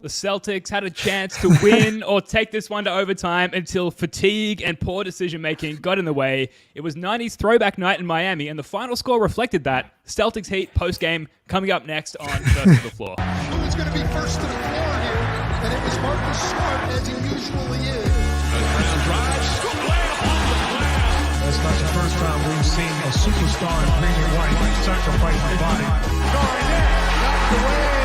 The Celtics had a chance to win or take this one to overtime until fatigue and poor decision-making got in the way. It was 90s throwback night in Miami, and the final score reflected that. Celtics Heat post-game coming up next on First to the Floor. Who was going to be first to the floor here? And it was Marcus Smart, as he usually is. Brown drives, scoop layup off the glass. That's not the first time we've seen a superstar in green and white sacrifice the body. Garnett knocked away.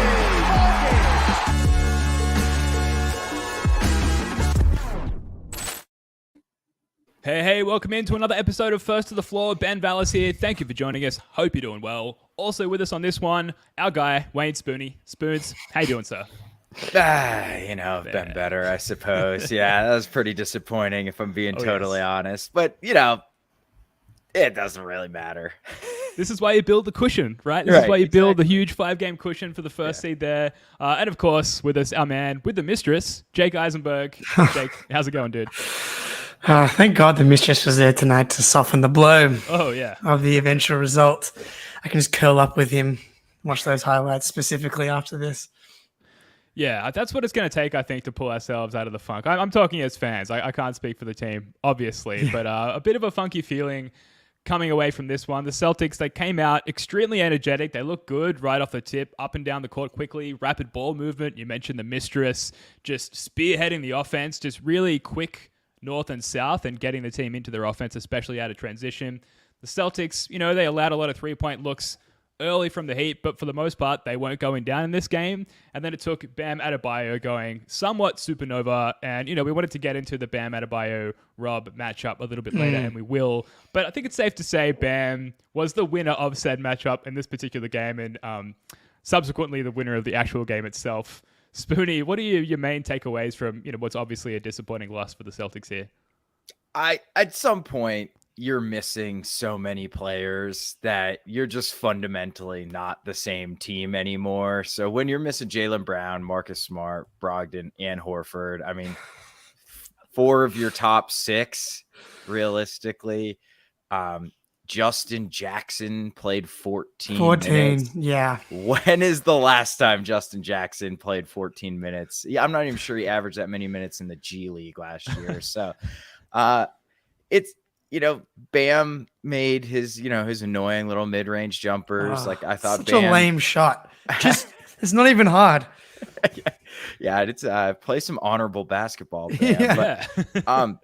Hey, welcome into another episode of First to the Floor. Ben Vallis here. Thank you for joining us. Hope you're doing well. Also with us on this one, our guy, Wayne Spoony. Spoons, how you doing, sir? I've been better, I suppose. Yeah, that was pretty disappointing if I'm being totally honest. But, it doesn't really matter. This is why you build the cushion, right? This is why you build the huge 5-game cushion for the first seed there. And of course, with us, our man with the mistress, Jake Eisenberg. Jake, how's it going, dude? Thank God the mistress was there tonight to soften the blow of the eventual result. I can just curl up with him, watch those highlights specifically after this. Yeah, that's what it's going to take, I think, to pull ourselves out of the funk. I'm talking as fans. I can't speak for the team, obviously, but a bit of a funky feeling coming away from this one. The Celtics, they came out extremely energetic. They looked good right off the tip, up and down the court quickly, rapid ball movement. You mentioned the mistress, just spearheading the offense, just really quick north and south and getting the team into their offense, especially out of transition. The Celtics, they allowed a lot of three-point looks early from the Heat, but for the most part, they weren't going down in this game. And then it took Bam Adebayo going somewhat supernova. And, we wanted to get into the Bam Adebayo-Rob matchup a little bit later, and we will. But I think it's safe to say Bam was the winner of said matchup in this particular game and subsequently the winner of the actual game itself. Spoonie, what are your main takeaways from what's obviously a disappointing loss for the Celtics here? At some point, you're missing so many players that you're just fundamentally not the same team anymore. So when you're missing Jaylen Brown, Marcus Smart, Brogdon, and Horford, I mean, 4 of your top 6, realistically. Justin Jackson played 14 minutes. Yeah. When is the last time Justin Jackson played 14 minutes? Yeah, I'm not even sure he averaged that many minutes in the G League last year. So it's, Bam made his, his annoying little mid-range jumpers. I thought such a lame shot. Just, it's not even hard. Yeah, it's play some honorable basketball, Bam. Yeah. But,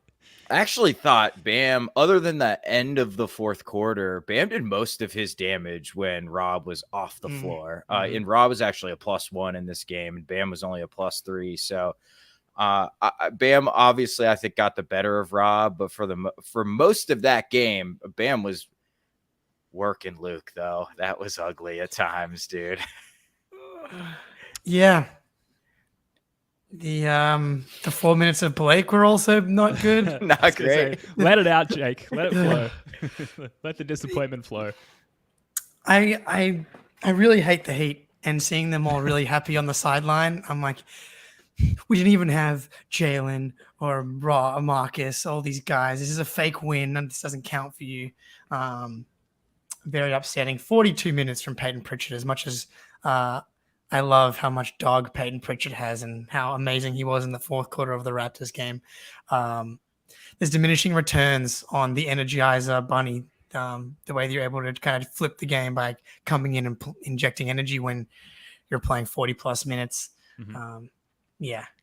I actually thought Bam, other than the end of the fourth quarter, Bam did most of his damage when Rob was off the floor. And Rob was actually a +1 in this game, and Bam was only a +3. So Bam obviously, I think, got the better of Rob, but for most of that game, Bam was working Luke, though. That was ugly at times, dude. Yeah. The 4 minutes of Blake were also not good. Not great. Let it out, Jake. Let it flow. Let the disappointment flow. I really hate the Heat and seeing them all really happy on the sideline. I'm like, we didn't even have Jalen or Raw or Marcus, all these guys. This is a fake win, and this doesn't count for you. Very upsetting. 42 minutes from Peyton Pritchard, as much as I love how much dog Peyton Pritchard has and how amazing he was in the fourth quarter of the Raptors game. There's diminishing returns on the Energizer Bunny, the way that you're able to kind of flip the game by coming in and injecting energy when you're playing 40-plus minutes. Mm-hmm.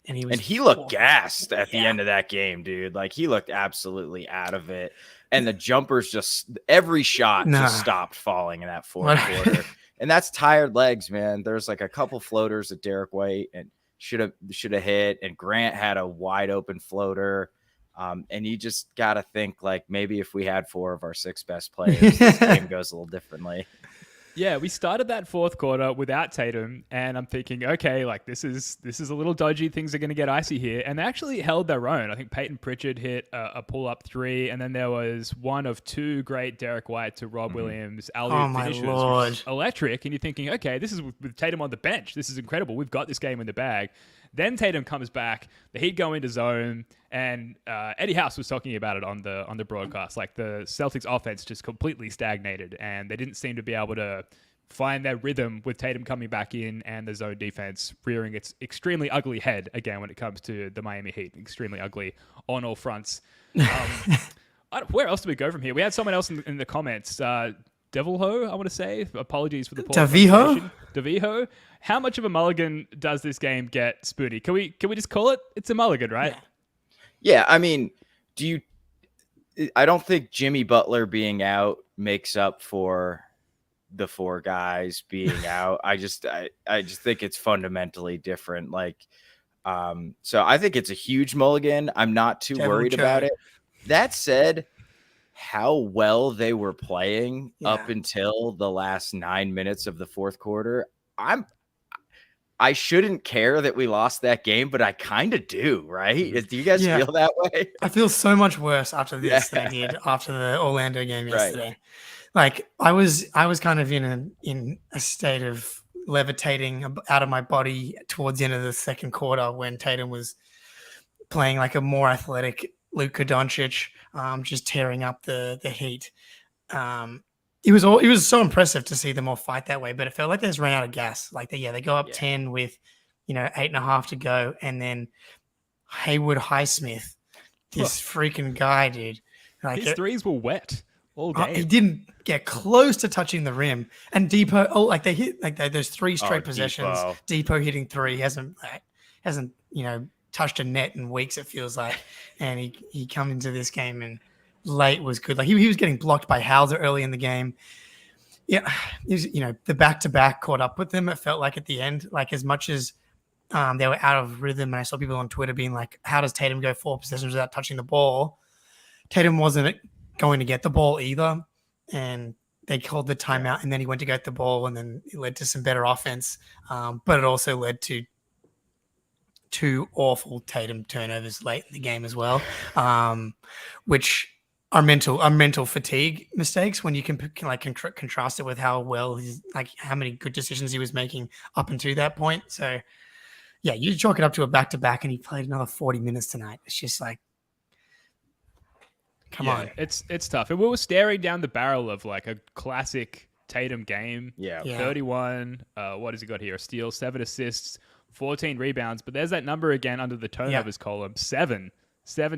And he looked gassed at the end of that game, dude. Like, he looked absolutely out of it. And the jumpers every shot just stopped falling in that fourth quarter. And that's tired legs, man. There's like a couple floaters that Derrick White and should have hit, and Grant had a wide open floater. And you just got to think, like, maybe if we had 4 of our 6 best players, this game goes a little differently. Yeah, we started that fourth quarter without Tatum, and I'm thinking, okay, like this is a little dodgy. Things are going to get icy here, and they actually held their own. I think Peyton Pritchard hit a pull-up 3, and then there was one of 2 great Derrick White to Rob Williams alley-oop finishes, which was electric. And you're thinking, okay, this is with Tatum on the bench. This is incredible. We've got this game in the bag. Then Tatum comes back, the Heat go into zone, and Eddie House was talking about it on the broadcast. Like, the Celtics offense just completely stagnated, and they didn't seem to be able to find their rhythm with Tatum coming back in and the zone defense rearing its extremely ugly head again when it comes to the Miami Heat. Extremely ugly on all fronts. Where else do we go from here? We had someone else in the comments. Devilho, I want to say. Apologies for the poor pronunciation. Daviho. How much of a mulligan does this game get, Spoonie? Can we just call it? It's a mulligan, right? Yeah, I mean, I don't think Jimmy Butler being out makes up for the 4 guys being out. I just think it's fundamentally different. So I think it's a huge mulligan. I'm not too worried about it. That said, how well they were playing up until the last 9 minutes of the fourth quarter, I shouldn't care that we lost that game, but I kind of do, right? Do you guys feel that way? I feel so much worse after this than I did after the Orlando game yesterday. Like I was kind of in a state of levitating out of my body towards the end of the second quarter when Tatum was playing like a more athletic Luka Doncic, just tearing up the Heat. It was so impressive to see them all fight that way, but it felt like they just ran out of gas. Like they go up 10 with 8.5 to go, and then Haywood Highsmith, this freaking guy, dude. Like his threes were wet all game. He didn't get close to touching the rim. And Depot, they hit those 3 straight possessions. Depot hitting 3 hasn't touched a net in weeks, it feels like. And he come into this game and late was good. Like he was getting blocked by Hauser early in the game. Yeah, the back-to-back caught up with them. It felt like at the end, like as much as they were out of rhythm, and I saw people on Twitter being like, how does Tatum go 4 possessions without touching the ball? Tatum wasn't going to get the ball either, and they called the timeout, and then he went to get the ball, and then it led to some better offense, but it also led to 2 awful Tatum turnovers late in the game as well, which are mental fatigue mistakes when you can contrast it with how well how many good decisions he was making up until that point. So yeah, you chalk it up to a back-to-back, and he played another 40 minutes tonight. It's just like, come on. It's tough. And we were staring down the barrel of like a classic Tatum game. Yeah. 31. What has he got here? A steal, 7 assists, 14 rebounds. But there's that number again under the turnovers column. 7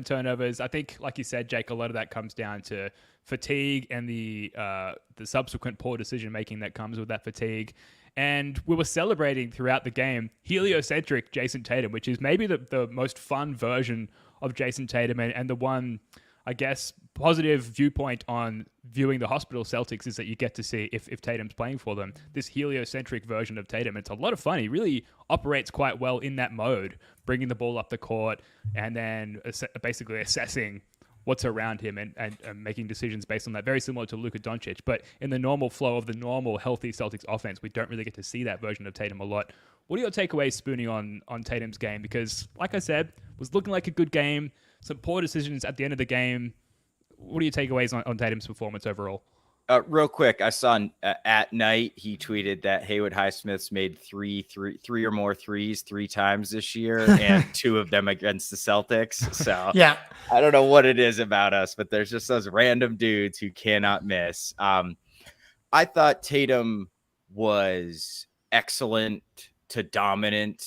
turnovers. I think, like you said, Jake, a lot of that comes down to fatigue and the subsequent poor decision making that comes with that fatigue. And we were celebrating throughout the game heliocentric Jason Tatum, which is maybe the most fun version of Jason Tatum, and the one, I guess, positive viewpoint on viewing the hospital Celtics is that you get to see if Tatum's playing for them, this heliocentric version of Tatum. It's a lot of fun. He really operates quite well in that mode, bringing the ball up the court and then basically assessing what's around him and making decisions based on that, very similar to Luka Doncic. But in the normal flow of the normal healthy Celtics offense, we don't really get to see that version of Tatum a lot. What are your takeaways, Spoonie, on Tatum's game? Because, like I said, was looking like a good game, some poor decisions at the end of the game. What are your takeaways on Tatum's performance overall? Real quick, I saw at night he tweeted that Haywood Highsmith's made three or more threes 3 times this year, and 2 of them against the Celtics. So yeah, I don't know what it is about us, but there's just those random dudes who cannot miss. I thought Tatum was excellent to dominant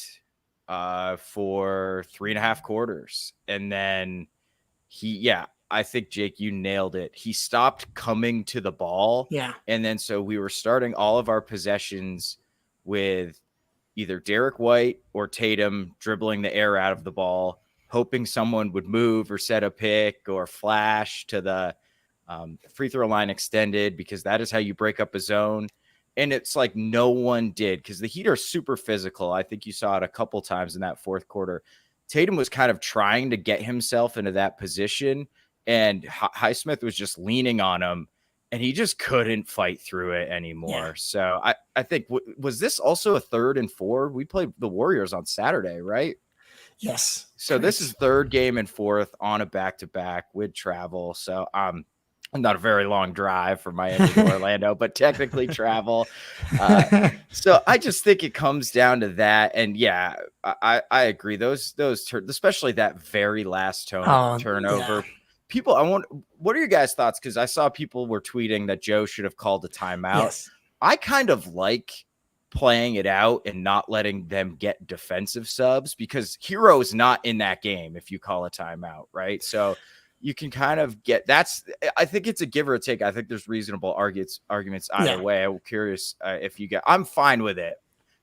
for 3.5 quarters, and then I think, Jake, you nailed it. He stopped coming to the ball. Yeah. And then so we were starting all of our possessions with either Derrick White or Tatum dribbling the air out of the ball, hoping someone would move or set a pick or flash to the free throw line extended, because that is how you break up a zone. And it's like no one did, because the Heat are super physical. I think you saw it a couple times in that fourth quarter. Tatum was kind of trying to get himself into that position, and Highsmith was just leaning on him, and he just couldn't fight through it anymore. Yeah. So I think, was this also a 3rd and 4? We played the Warriors on Saturday, right? Yes. So this is 3rd game and 4th on a back-to-back with travel. So not a very long drive from Miami to Orlando, but technically travel. So I just think it comes down to that. And yeah, I agree. Those especially that very last turnover. Yeah. People, what are your guys' thoughts? Because I saw people were tweeting that Joe should have called a timeout. Yes. I kind of like playing it out and not letting them get defensive subs because Hero is not in that game if you call a timeout, right? So you can kind of get I think it's a give or take. I think there's reasonable arguments either way. I'm curious if you I'm fine with it,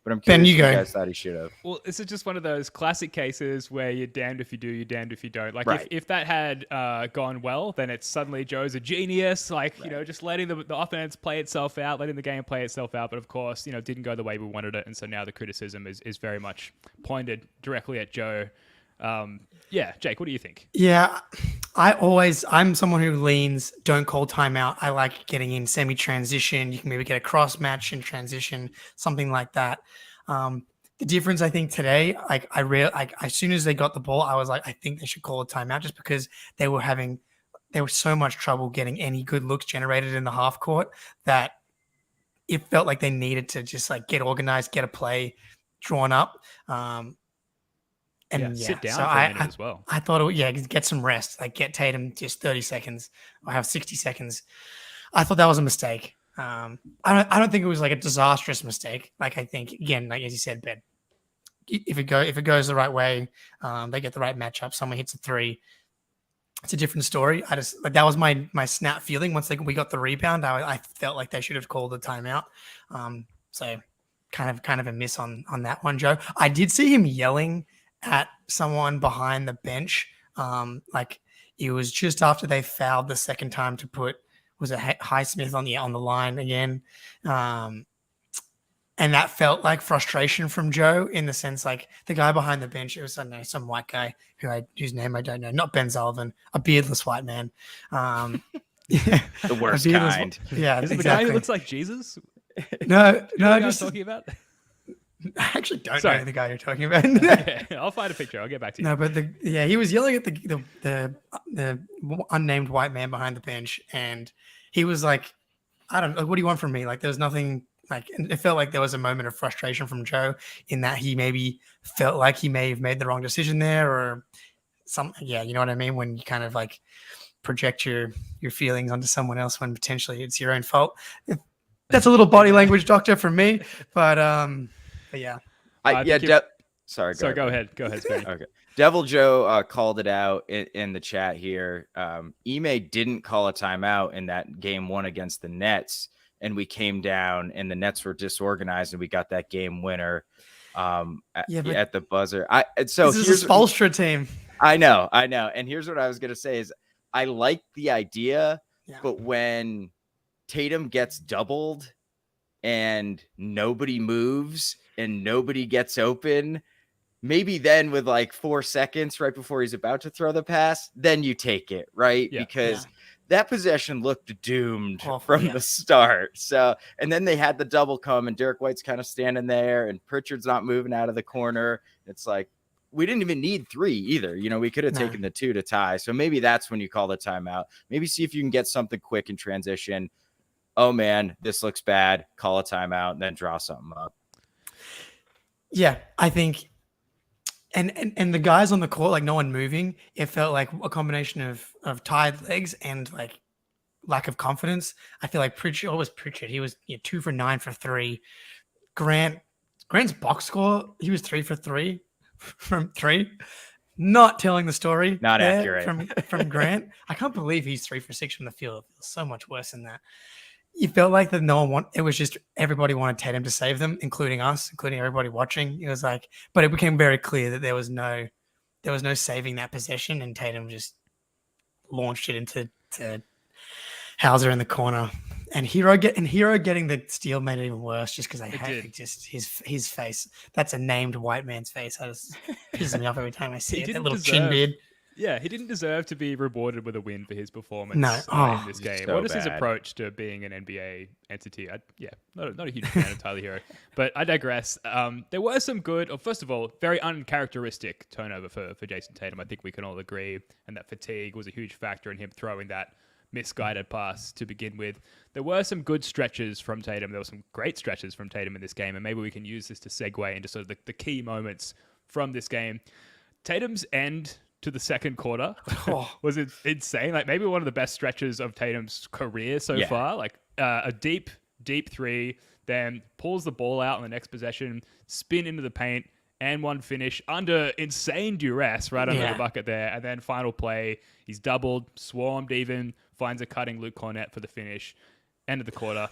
but I'm curious if you guys thought he should have. Well, this is just one of those classic cases where you're damned if you do, you're damned if you don't. Like if that had gone well, then it's suddenly Joe's a genius. Like, just letting the offense play itself out, letting the game play itself out. But of course, it didn't go the way we wanted it. And so now the criticism is very much pointed directly at Joe. Jake, what do you think? Yeah, I'm someone who leans, don't call timeout. I like getting in semi-transition. You can maybe get a cross match in transition, something like that. The difference I think today, as soon as they got the ball, I was like, I think they should call a timeout just because they were so much trouble getting any good looks generated in the half court that it felt like they needed to just like get organized, get a play drawn up. And sit down so for a minute as well. I thought, get some rest. Like get Tatum just 30 seconds or have 60 seconds. I thought that was a mistake. I don't think it was like a disastrous mistake. Like I think again, like as you said, Ben, if it goes the right way, they get the right matchup. Someone hits a three. It's a different story. I just like that was my snap feeling once we got the rebound. I felt like they should have called the timeout. So kind of a miss on that one, Joe. I did see him yelling at someone behind the bench. Like it was just after they fouled the second time to put Highsmith on the line again. And that felt like frustration from Joe in the sense like the guy behind the bench, it was some white guy whose name I don't know, not Ben Sullivan, a beardless white man. The worst kind. Yeah, is it exactly. the guy who looks like Jesus? No, just talking about. I actually don't know the guy you're talking about. Okay, I'll find a picture. I'll get back to you. No, but he was yelling at the unnamed white man behind the bench, and he was like, "I don't know, what do you want from me?" Like, there's nothing. Like, it felt like there was a moment of frustration from Joe in that he maybe felt like he may have made the wrong decision there, or something. Yeah, you know what I mean? When you kind of like project your feelings onto someone else when potentially it's your own fault. That's a little body language, doctor, from me, but yeah. Sorry, go ahead, Spenny. Okay. Devil Joe called it out in the chat here. Ime didn't call a timeout in that game one against the Nets, and we came down and the Nets were disorganized and we got that game winner at the buzzer. This is a Spoelstra team. I know. And here's what I was gonna say is I like the idea, but when Tatum gets doubled and nobody moves and nobody gets open, maybe then with like 4 seconds right before he's about to throw the pass, then you take it, right? Because that possession looked doomed from the start. So, and then they had the double come and Derrick White's kind of standing there and Pritchard's not moving out of the corner. It's like, we didn't even need 3 either. We could have taken the 2 to tie. So maybe that's when you call the timeout. Maybe see if you can get something quick in transition. Oh man, this looks bad. Call a timeout and then draw something up. Yeah, I think, and the guys on the court, like no one moving, it felt like a combination of tired legs and like lack of confidence. I feel like Pritchard. He was 2 for 9 for 3. Grant's box score, he was 3 for 3 from 3. Not telling the story. Not accurate from Grant. I can't believe he's 3 for 6 from the field. It feels so much worse than that. You felt like that it was just everybody wanted Tatum to save them, including us, including everybody watching. It was like, but it became very clear that there was no saving that possession, and Tatum just launched it into Hauser in the corner. And Hero getting the steal made it even worse, just because I hate just his face. That's a named white man's face. I just pisses me off every time I see it. That little chin beard. Yeah, he didn't deserve to be rewarded with a win for his performance in this game. So what is his bad. approach to being an NBA entity? Not a huge fan of Tyler Hero, but I digress. There were some good, first of all, very uncharacteristic turnover for Jason Tatum. I think we can all agree, and that fatigue was a huge factor in him throwing that misguided pass to begin with. There were some good stretches from Tatum. There were some great stretches from Tatum in this game, and maybe we can use this to segue into sort of the key moments from this game. Tatum's end to the second quarter was insane. Like maybe one of the best stretches of Tatum's career so far. Like a deep 3 then pulls the ball out on the next possession, spin into the paint, and one finish under insane duress right under the bucket there. And then final play, he's doubled, swarmed even, finds a cutting Luke Cornett for the finish. End of the quarter.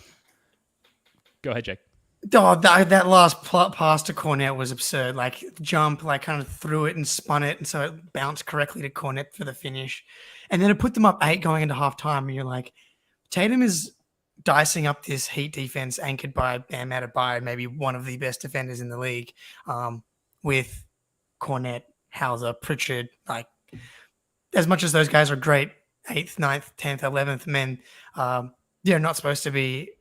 Go ahead, Jake. Oh, that last pass to Cornett was absurd. Like, jump, like kind of threw it and spun it, and so it bounced correctly to Cornett for the finish. And then it put them up 8 going into halftime, and you're like, Tatum is dicing up this Heat defense anchored by Bam Adebayo, maybe one of the best defenders in the league, with Cornett, Hauser, Pritchard. Like, as much as those guys are great 8th, 9th, 10th, 11th men, they're not supposed to be,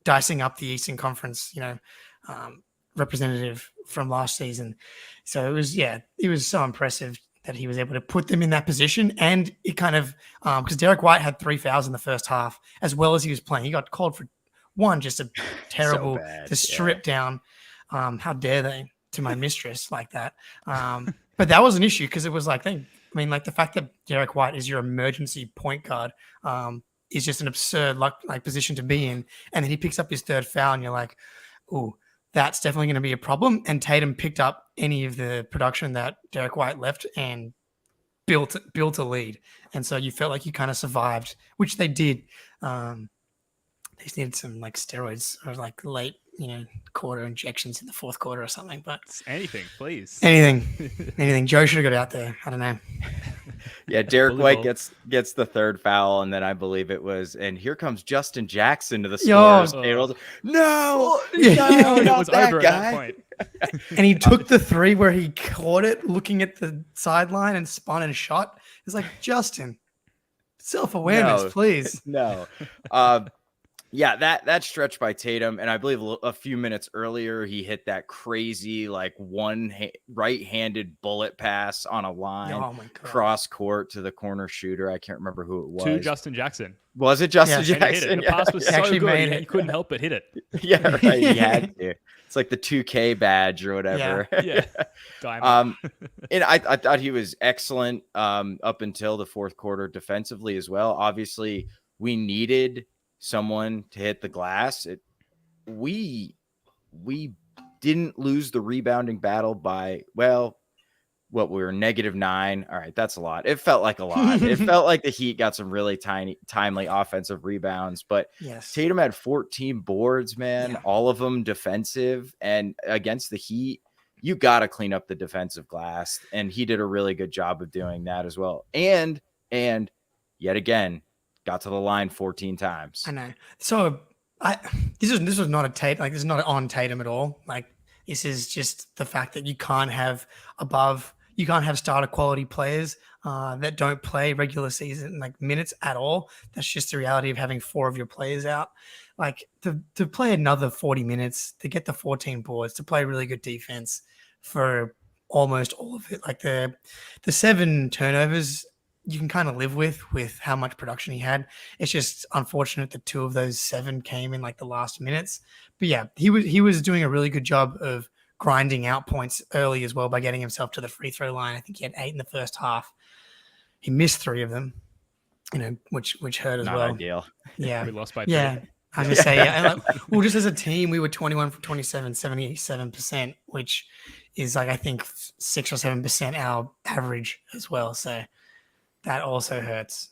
dicing up the Eastern Conference, representative from last season. So it was so impressive that he was able to put them in that position. And it kind of, because Derrick White had 3 fouls in the first half, as well as he was playing. He got called for one, just a terrible to strip down. How dare they to my mistress like that? But that was an issue because it was like, the fact that Derrick White is your emergency point guard is just an absurd position to be in. And then he picks up his 3rd foul and you're like, oh, that's definitely going to be a problem. And Tatum picked up any of the production that Derrick White left and built a lead. And so you felt like you kind of survived, which they did. They just needed some steroids or late, quarter injections in the 4th quarter or something. But anything, please. Anything. Joe should have got out there. I don't know. Yeah, Derrick White gets the 3rd foul, and then I believe it was, and here comes Justin Jackson to the scores table. No, it was that over guy. at that point. And he took the 3 where he caught it, looking at the sideline and spun and shot. It's like, Justin, self-awareness, please. No. Yeah, that stretch by Tatum, and I believe a few minutes earlier he hit that crazy right-handed bullet pass on a line cross court to the corner shooter. I can't remember who it was. To Justin Jackson. Was it Justin Jackson? Hit it. The pass was so good he couldn't help but hit it. Yeah, right. He had to. It's like the 2K badge or whatever. Yeah. And I thought he was excellent up until the 4th quarter defensively as well. Obviously, we needed someone to hit the glass. We didn't lose the rebounding battle by we were -9. All right, that's a lot. It felt like a lot. It felt like the Heat got some really timely offensive rebounds, but Tatum had 14 boards, man, all of them defensive, and against the Heat, you got to clean up the defensive glass, and he did a really good job of doing that as well. And yet again, got to the line 14 times. I know. So this was not a Tatum. This is not on Tatum at all. This is just the fact that you can't have starter quality players that don't play regular season minutes at all. That's just the reality of having 4 of your players out. To play another 40 minutes, to get the 14 boards, to play really good defense for almost all of it. The 7 turnovers you can kind of live with how much production he had. It's just unfortunate that 2 of those 7 came in the last minutes. But yeah, he was doing a really good job of grinding out points early as well by getting himself to the free throw line. I think he had 8 in the first half. He missed 3 of them, which hurt as well. Not ideal. Yeah, we lost by 3. Yeah, I was gonna say And just as a team, we were 21 from 27, 77%, which is I think 6 or 7% our average as well. So that also hurts.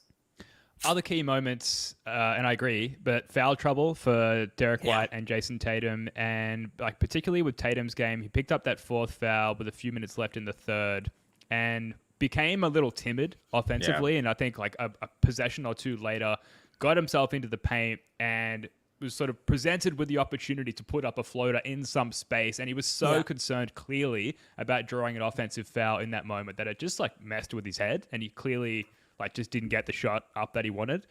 Other key moments, and I agree, but foul trouble for Derrick White and Jason Tatum, and particularly with Tatum's game, he picked up that 4th foul with a few minutes left in the 3rd, and became a little timid offensively. And I think a possession or 2 later, got himself into the paint and was sort of presented with the opportunity to put up a floater in some space, and he was so concerned clearly about drawing an offensive foul in that moment that it just messed with his head, and he clearly just didn't get the shot up that he wanted.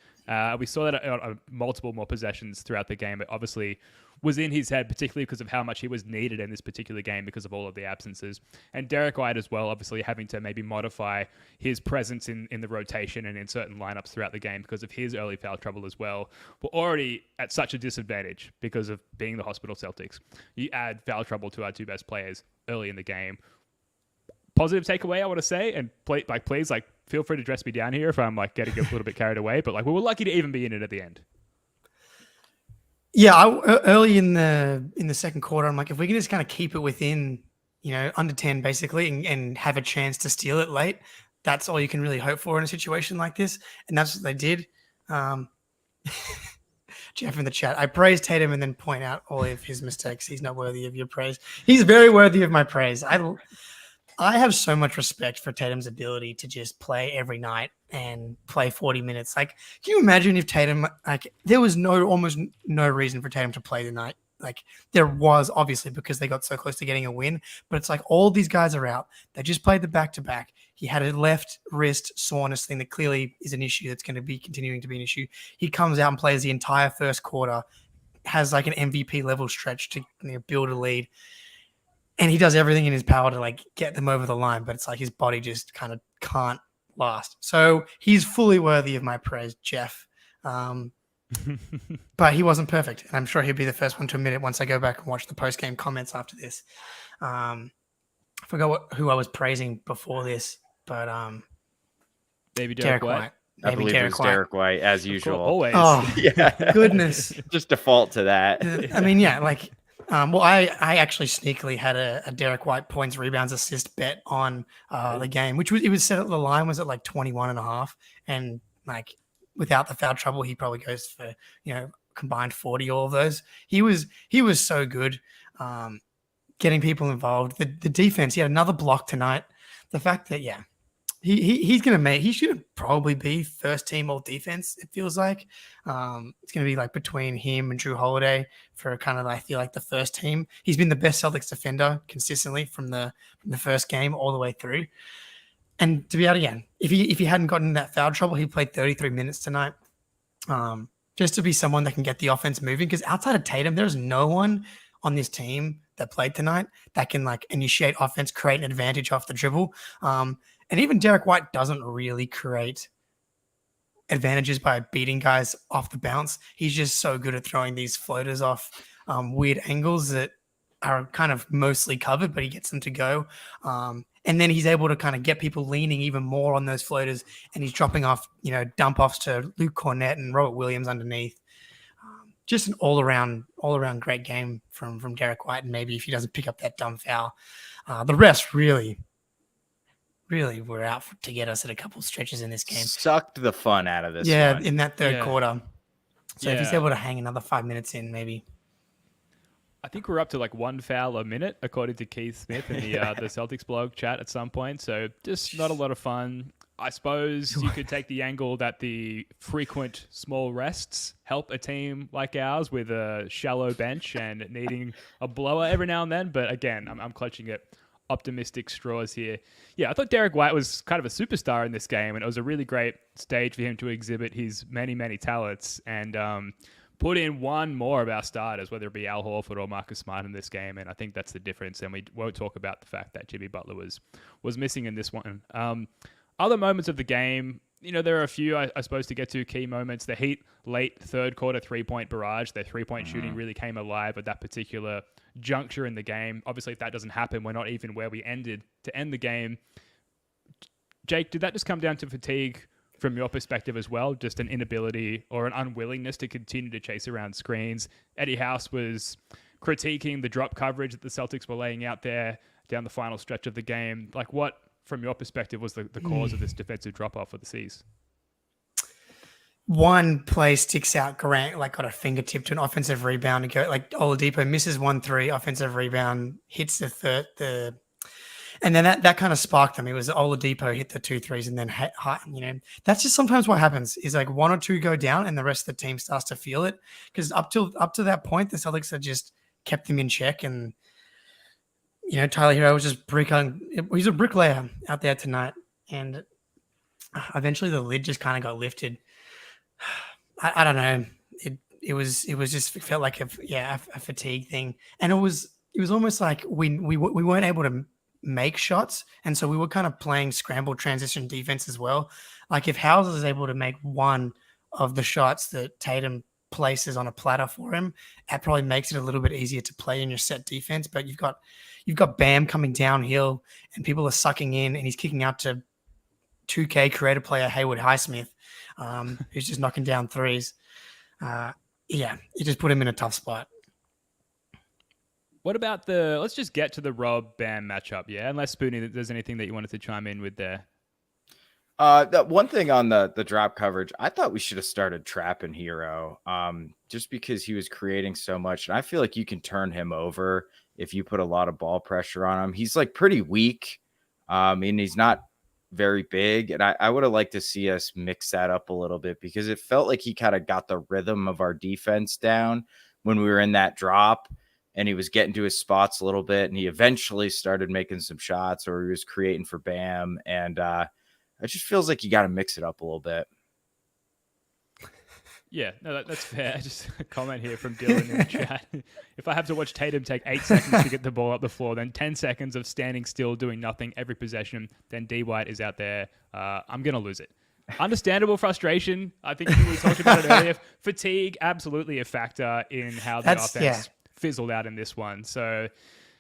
We saw that on multiple more possessions throughout the game. It obviously was in his head, particularly because of how much he was needed in this particular game because of all of the absences. And Derrick White as well, obviously having to maybe modify his presence in the rotation and in certain lineups throughout the game because of his early foul trouble as well. We're already at such a disadvantage because of being the hospital Celtics. You add foul trouble to our 2 best players early in the game. Positive takeaway, I want to say, and please, feel free to dress me down here if I'm getting a little bit carried away, but we were lucky to even be in it at the end. Early in the second quarter, I'm like, if we can just kind of keep it within, under 10 basically, and have a chance to steal it late, that's all you can really hope for in a situation like this, and that's what they did. Jeff in the chat, I praise Tatum and then point out all of his mistakes. He's not worthy of your praise. He's very worthy of my praise. I have so much respect for Tatum's ability to just play every night and play 40 minutes. Like, can you imagine if Tatum, there was almost no reason for Tatum to play tonight. Like, there was, obviously, because they got so close to getting a win, but it's like all these guys are out. They just played the back-to-back. He had a left wrist soreness thing that clearly is an issue that's going to be continuing to be an issue. He comes out and plays the entire first quarter, has like an MVP level stretch to build a lead. And he does everything in his power to like get them over the line, but it's like his body just kind of can't last. So he's fully worthy of my praise, Jeff. But he wasn't perfect. And I'm sure he'll be the first one to admit it once I go back and watch the post-game comments after this. I forgot who I was praising before this, but maybe Derrick White. I believe it was Derrick White, as usual. Always. Oh, Yeah. goodness. Just default to that. I mean, yeah, like, I actually sneakily had a Derrick White points, rebounds, assist bet on the game, it was set at the line was at like 21.5. And like without the foul trouble, he probably goes for, combined 40, all of those. He was so good getting people involved. The defense, he had another block tonight. The fact that, he's going to he should probably be first team all defense. It feels like it's going to be like between him and Drew Holiday for kind of, I feel like the first team. He's been the best Celtics defender consistently from the first game all the way through. And to be able to, if he hadn't gotten in that foul trouble, he played 33 minutes tonight. Just to be someone that can get the offense moving, because outside of Tatum, there's no one on this team that played tonight that can like initiate offense, create an advantage off the dribble. And even Derrick White doesn't really create advantages by beating guys off the bounce. He's just so good at throwing these floaters off weird angles that are kind of mostly covered, but he gets them to go. And then he's able to kind of get people leaning even more on those floaters, and he's dropping off, dump offs to Luke Cornett and Robert Williams underneath. Just an all around great game from Derrick White. And maybe if he doesn't pick up that dumb foul, the rest really were out to get us at a couple stretches in this game. Sucked the fun out of this one. In that third quarter. So if he's able to hang another 5 minutes in, maybe. I think we're up to like one foul a minute, according to Keith Smith in the Celtics blog chat at some point. So just not a lot of fun. I suppose you could take the angle that the frequent small rests help a team like ours with a shallow bench and needing a blower every now and then. But again, I'm clutching at optimistic straws here. Yeah, I thought Derrick White was kind of a superstar in this game, and it was a really great stage for him to exhibit his many, many talents and put in one more of our starters, whether it be Al Horford or Marcus Smart in this game. And I think that's the difference. And we won't talk about the fact that Jimmy Butler was missing in this one. Other moments of the game, there are a few, I suppose, to get to key moments. The Heat late third quarter 3-point barrage, their 3-point shooting really came alive at that particular juncture in the game. Obviously, if that doesn't happen, we're not even where we ended to end the game. Jake, did that just come down to fatigue from your perspective as well? Just an inability or an unwillingness to continue to chase around screens? Eddie House was critiquing the drop coverage that the Celtics were laying out there down the final stretch of the game. Like, what, from your perspective, was the cause of this defensive drop-off for the C's? One play sticks out. Grant got a fingertip to an offensive rebound and go like Oladipo misses 1-3, offensive rebound, hits the third, and then that kind of sparked them. It was Oladipo hit the 2 threes and then that's just sometimes what happens is like one or two go down and the rest of the team starts to feel it, because up to that point the Celtics had just kept them in check. And Tyler Hero was just he's a bricklayer out there tonight, and eventually the lid just kind of got lifted. I don't know. It felt like a fatigue thing, and it was almost like we weren't able to make shots, and so we were kind of playing scramble transition defense as well. Like if Howes is able to make one of the shots that Tatum places on a platter for him, that probably makes it a little bit easier to play in your set defense. But you've got Bam coming downhill, and people are sucking in, and he's kicking out to 2K creative player Haywood Highsmith, who's just knocking down threes. yeah, it just put him in a tough spot. What about let's just get to the Rob Bam matchup, yeah? Unless Spoonie, there's anything that you wanted to chime in with there. That one thing on the drop coverage, I thought we should have started trapping Hero, just because he was creating so much, and I feel like you can turn him over if you put a lot of ball pressure on him. He's like pretty weak, and he's not very big, and I would have liked to see us mix that up a little bit because it felt like he kind of got the rhythm of our defense down when we were in that drop, and he was getting to his spots a little bit, and he eventually started making some shots, or he was creating for Bam, and it just feels like you got to mix it up a little bit. Yeah, no, that's fair. Just a comment here from Dylan in the chat. If I have to watch Tatum take 8 seconds to get the ball up the floor, then 10 seconds of standing still doing nothing every possession, then D White is out there, I'm going to lose it. Understandable frustration. I think we talked about it earlier. Fatigue, absolutely a factor in how the offense fizzled out in this one. So,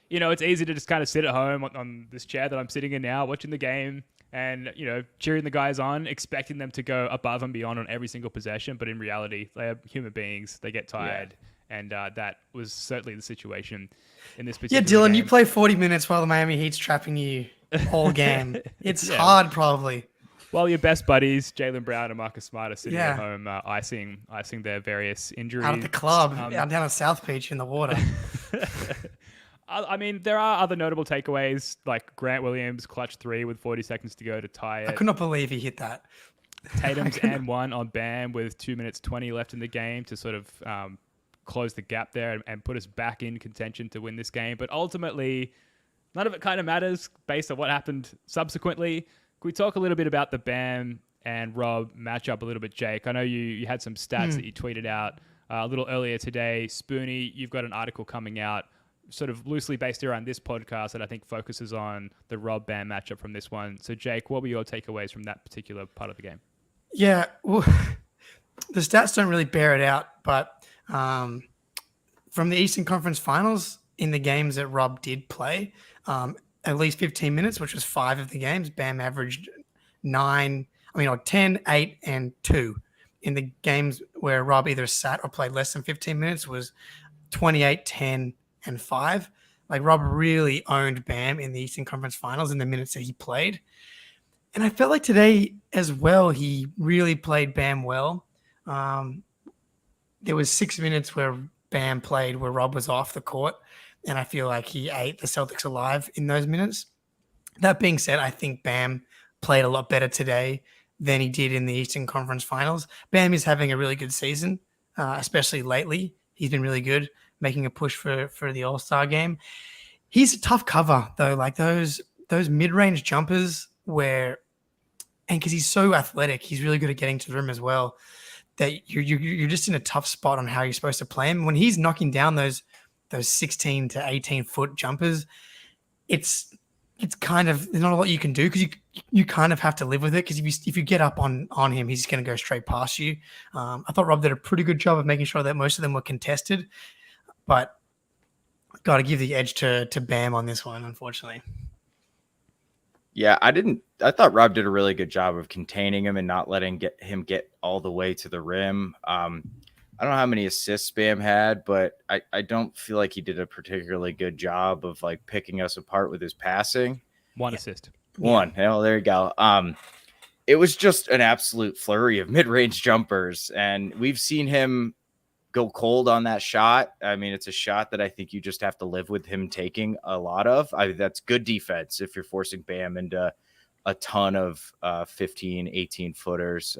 it's easy to just kind of sit at home on this chair that I'm sitting in now, watching the game, and, cheering the guys on, expecting them to go above and beyond on every single possession. But in reality, they are human beings. They get tired. Yeah. And that was certainly the situation in this particular game. game. You play 40 minutes while the Miami Heat's trapping you all game. It's hard, probably. While your best buddies, Jaylen Brown and Marcus Smart, are sitting at home icing their various injuries. Out at the club, down at South Beach in the water. I mean, there are other notable takeaways, like Grant Williams' clutch 3 with 40 seconds to go to tie it. I could not believe he hit that. Tatum's and 1 on Bam with 2 minutes 20 left in the game to sort of close the gap there and put us back in contention to win this game. But ultimately, none of it kind of matters based on what happened subsequently. Can we talk a little bit about the Bam and Rob matchup a little bit, Jake? I know you had some stats that you tweeted out a little earlier today. Spoonie, you've got an article coming out sort of loosely based around this podcast that I think focuses on the Rob Bam matchup from this one. So, Jake, what were your takeaways from that particular part of the game? Yeah, well, the stats don't really bear it out, but from the Eastern Conference Finals, in the games that Rob did play, at least 15 minutes, which was 5 of the games, Bam averaged 10, 8, and 2. In the games where Rob either sat or played less than 15 minutes was 28, 10, and 5. Like, Rob really owned Bam in the Eastern Conference Finals in the minutes that he played. And I felt like today as well, he really played Bam well. There was 6 minutes where Bam played where Rob was off the court, and I feel like he ate the Celtics alive in those minutes. That being said, I think Bam played a lot better today than he did in the Eastern Conference Finals. Bam is having a really good season, especially lately. He's been really good, making a push for the All-Star game. He's a tough cover, though. Like those mid-range jumpers and because he's so athletic, he's really good at getting to the rim as well, that you're just in a tough spot on how you're supposed to play him. When he's knocking down those 16 to 18 foot jumpers, it's kind of, there's not a lot you can do because you kind of have to live with it, because if you get up on him, he's going to go straight past you. I thought Rob did a pretty good job of making sure that most of them were contested, but got to give the edge to Bam on this one, unfortunately. Yeah, I thought Rob did a really good job of containing him and not letting him get all the way to the rim. I don't know how many assists Bam had, but I don't feel like he did a particularly good job of like picking us apart with his passing. One assist. One. Hell, there you go. It was just an absolute flurry of mid-range jumpers, and we've seen him go cold on that shot. I mean, it's a shot that I think you just have to live with him taking a lot of. That's good defense if you're forcing Bam into a ton of 15, 18 footers.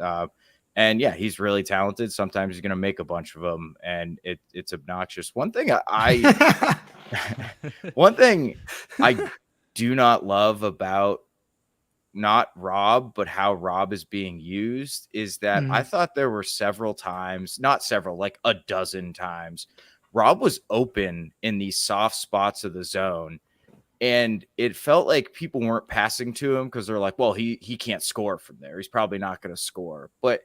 And yeah, he's really talented. Sometimes he's going to make a bunch of them, and it's obnoxious. One thing I do not love about not Rob, but how Rob is being used is that I thought there were several times, not several, like a dozen times, Rob was open in these soft spots of the zone. And it felt like people weren't passing to him because they're like, well, he can't score from there. He's probably not going to score. But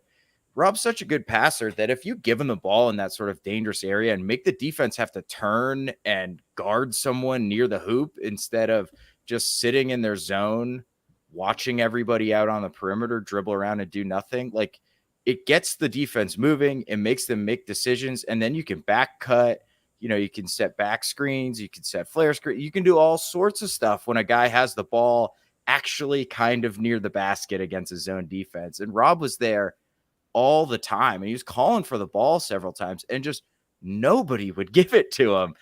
Rob's such a good passer that if you give him the ball in that sort of dangerous area and make the defense have to turn and guard someone near the hoop instead of just sitting in their zone, watching everybody out on the perimeter dribble around and do nothing, like it gets the defense moving. It makes them make decisions. And then you can back cut. You can set back screens. You can set flare screen. You can do all sorts of stuff when a guy has the ball actually kind of near the basket against his zone defense. And Rob was there all the time. And he was calling for the ball several times and just nobody would give it to him.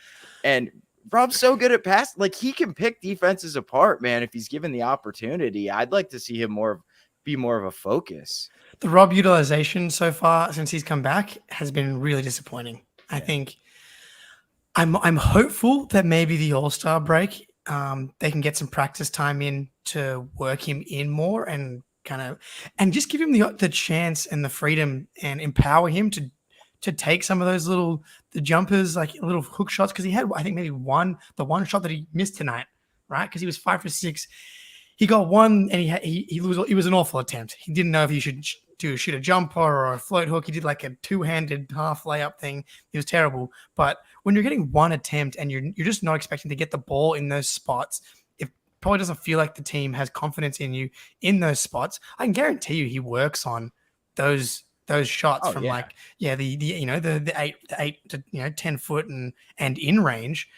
And Rob's so good at pass. Like, he can pick defenses apart, man, if he's given the opportunity. I'd like to see him be more of a focus. The Rob utilization so far since he's come back has been really disappointing. I think I'm hopeful that maybe the All-Star break, they can get some practice time in to work him in more and just give him the chance and the freedom and empower him to take some of those the jumpers, like little hook shots. Cause he had, I think maybe the one shot that he missed tonight, right? Cause he was 5 for 6. He got one and it was an awful attempt. He didn't know if he should shoot a jumper or a float hook. He did like a 2-handed half layup thing. It was terrible. But when you're getting one attempt and you're just not expecting to get the ball in those spots, it probably doesn't feel like the team has confidence in you in those spots. I can guarantee you he works on those shots the 8 to 10 foot and in range.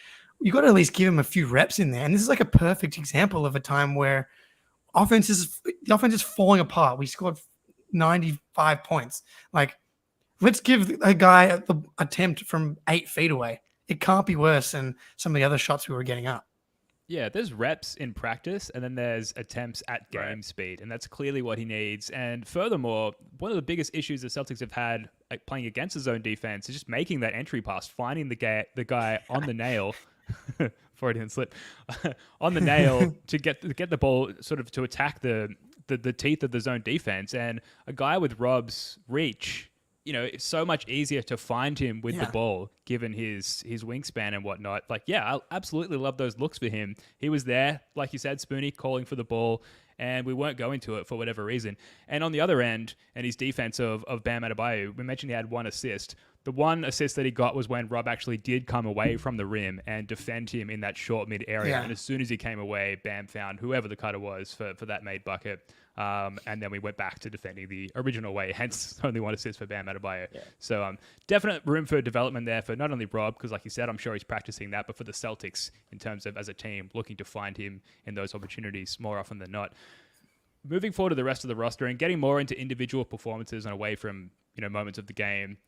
You got to at least give him a few reps in there. And this is like a perfect example of a time where the offense is falling apart. We scored 95 points. Like, let's give a guy the attempt from 8 feet away. It can't be worse than some of the other shots we were getting up. Yeah, there's reps in practice, and then there's attempts at game speed, and that's clearly what he needs. And furthermore, one of the biggest issues the Celtics have had playing against the zone defense is just making that entry pass, finding the guy on the nail. Freudian slip on the nail to get the ball sort of to attack the teeth of the zone defense. And a guy with Rob's reach, it's so much easier to find him with the ball given his wingspan and whatnot. Like, I absolutely love those looks for him. He was there, like you said, Spoonie, calling for the ball, and we weren't going to it for whatever reason. And on the other end, and his defense of Bam Adebayo, we mentioned he had 1 assist. The 1 assist that he got was when Rob actually did come away from the rim and defend him in that short mid area. Yeah. And as soon as he came away, Bam found whoever the cutter was for that made bucket. And then we went back to defending the original way, hence only 1 assist for Bam Adebayo. Yeah. So definite room for development there for not only Rob, because like you said, I'm sure he's practicing that, but for the Celtics in terms of as a team looking to find him in those opportunities more often than not. Moving forward to the rest of the roster and getting more into individual performances and away from moments of the game.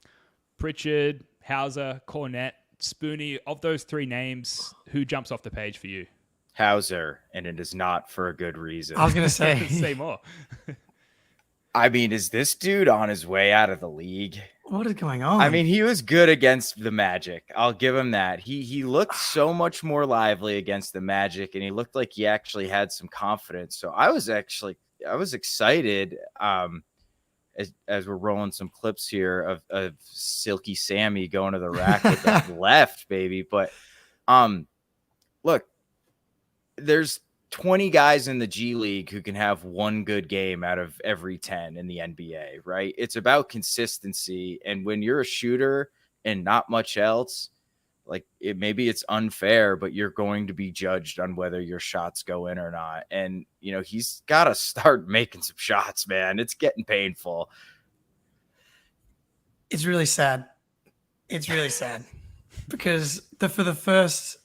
Pritchard, Hauser, Cornette, Spoonie, of those 3 names, who jumps off the page for you? Hauser, and it is not for a good reason. I was going to say. Say more. I mean, is this dude on his way out of the league? What is going on? I mean, he was good against the Magic. I'll give him that. He looked so much more lively against the Magic, and he looked like he actually had some confidence. So I was excited as we're rolling some clips here of Silky Sammy going to the rack with that left, baby. But look, there's 20 guys in the G League who can have 1 good game out of every 10 in the NBA, right? It's about consistency. And when you're a shooter and not much else, like maybe it's unfair, but you're going to be judged on whether your shots go in or not. And, he's got to start making some shots, man. It's getting painful. It's really sad. It's really sad because for the first,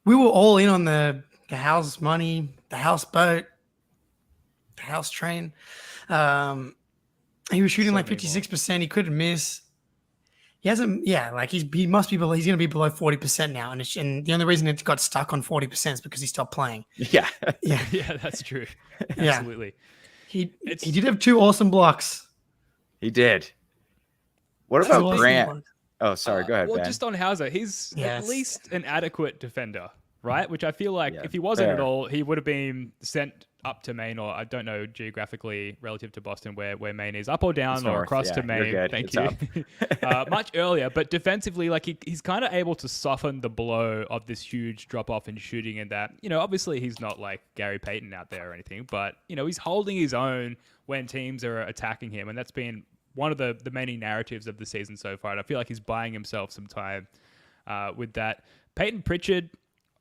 we were all in on the house money, the houseboat, the house train. He was shooting like 56%. He couldn't miss. He hasn't, he must be below, he's going to be below 40% now. And the only reason it got stuck on 40% is because he stopped playing. Yeah. Yeah, that's true. Absolutely. He did have 2 awesome blocks. He did. What about Grant? Oh, sorry. Go ahead, well, Ben. just on Hauser, he's at least an adequate defender, right? Which I feel like if he wasn't at all, he would have been sent up to Maine, or I don't know geographically relative to Boston where Maine is, up or down or across to Maine. Thank you. Much earlier, but defensively, like he's kind of able to soften the blow of this huge drop off in shooting, and that obviously he's not like Gary Payton out there or anything, but he's holding his own when teams are attacking him, and that's been one of the many narratives of the season so far. And I feel like he's buying himself some time with that. Peyton Pritchard,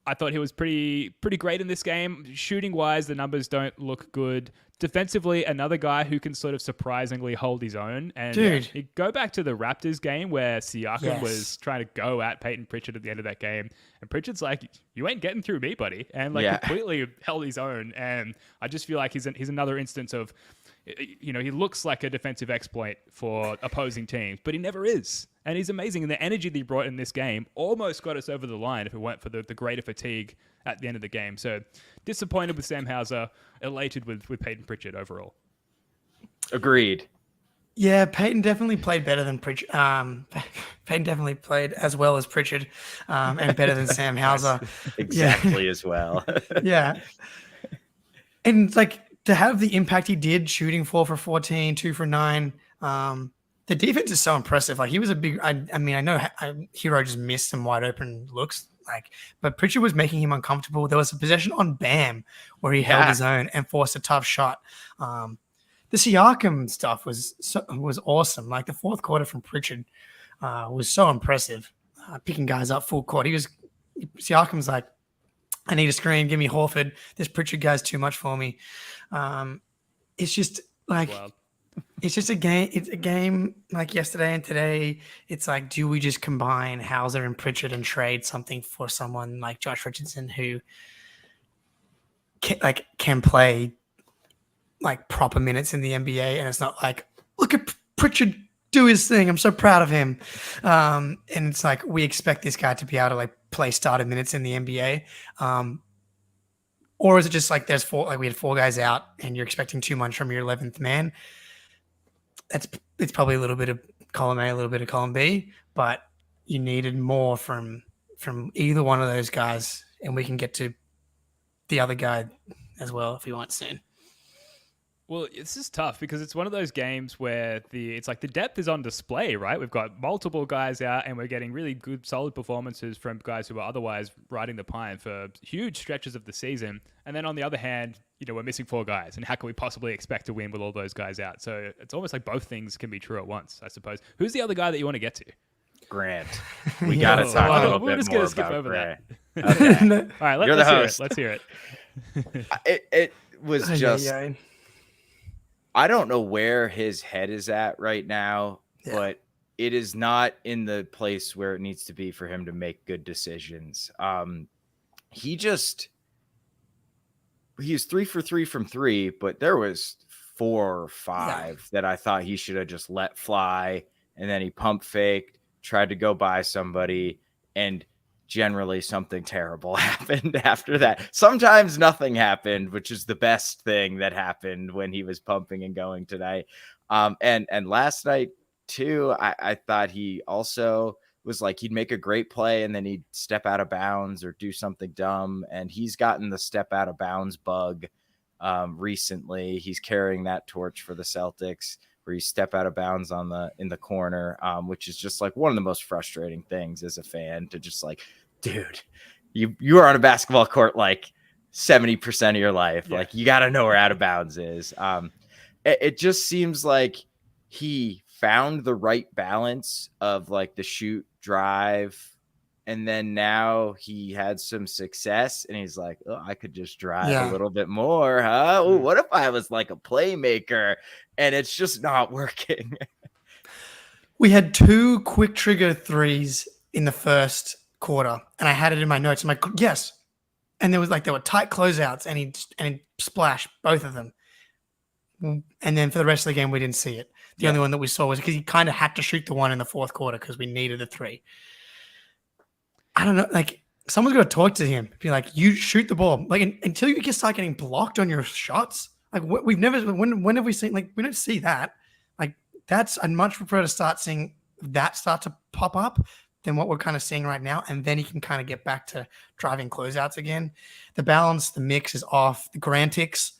I thought he was pretty great in this game. Shooting wise, the numbers don't look good. Defensively, another guy who can sort of surprisingly hold his own. And Dude. you go back to the Raptors game where Siakam Yes. was trying to go at Peyton Pritchard at the end of that game. And Pritchard's like, you ain't getting through me, buddy. And completely held his own. And I just feel like he's another instance of, he looks like a defensive exploit for opposing teams, but he never is. And he's amazing. And the energy that he brought in this game almost got us over the line if it weren't for the greater fatigue at the end of the game. So disappointed with Sam Hauser, elated with Peyton Pritchard overall. Agreed. Yeah, Peyton definitely played better than Pritchard. Peyton definitely played as well as Pritchard, and better than Sam Hauser. Exactly as well. Yeah. And like to have the impact he did, shooting 4 for 14, 2 for 9. The defense is so impressive. Like he was a big. I know Hero just missed some wide open looks. But Pritchard was making him uncomfortable. There was a possession on Bam where he held his own and forced a tough shot. The Siakam stuff was awesome. Like the fourth quarter from Pritchard was so impressive, picking guys up full court. Siakam's like, I need a screen. Give me Horford. This Pritchard guy's too much for me. It's just like. Wow. It's just a game. It's a game like yesterday and today. It's like, do we just combine Hauser and Pritchard and trade something for someone like Josh Richardson who can play like proper minutes in the NBA? And it's not like, look at Pritchard do his thing. I'm so proud of him. And it's like, we expect this guy to be able to like play starter minutes in the NBA. Or is it just like we had 4 guys out and you're expecting too much from your 11th man? It's probably a little bit of column A, a little bit of column B, but you needed more from either one of those guys, and we can get to the other guy as well if we want soon. Well, this is tough because it's one of those games where it's like the depth is on display, right? We've got multiple guys out and we're getting really good, solid performances from guys who are otherwise riding the pine for huge stretches of the season. And then on the other hand, we're missing 4 guys. And how can we possibly expect to win with all those guys out? So it's almost like both things can be true at once, I suppose. Who's the other guy that you want to get to? Grant. We got to talk a little bit more about skip over Grant. That. Okay. No. All right, let's hear it. Let's hear it. It was just... I don't know where his head is at right now, but it is not in the place where it needs to be for him to make good decisions. He's 3 for 3 from 3, but there was 4 or 5 that I thought he should have just let fly. And then he pump faked, tried to go by somebody, and generally something terrible happened after that. Sometimes nothing happened, which is the best thing that happened when he was pumping and going tonight. And last night too, I thought he also was like, he'd make a great play and then he'd step out of bounds or do something dumb. And he's gotten the step out of bounds bug recently. He's carrying that torch for the Celtics, where you step out of bounds in the corner, which is just like one of the most frustrating things as a fan, to just like, dude, you are on a basketball court like 70% of your life. Yeah. Like you got to know where out of bounds is. It just seems like he found the right balance of like the shoot, drive, and then now he had some success and he's like, oh, I could just drive a little bit more, huh? Ooh, what if I was like a playmaker? And it's just not working. We had 2 quick trigger threes in the first quarter, and I had it in my notes. I'm like, yes. And there were tight closeouts, and he splashed both of them. And then for the rest of the game, we didn't see it. The only one that we saw was because he kind of had to shoot the one in the fourth quarter because we needed the 3. I don't know. Like, someone's got to talk to him. Be like, you shoot the ball. Like, until you start getting blocked on your shots. Like, we've never. When have we seen? Like, we don't see that. Like, I'd much prefer to start seeing that start to pop up than what we're kind of seeing right now. And then he can kind of get back to driving closeouts again. The balance, the mix is off. The Grantics.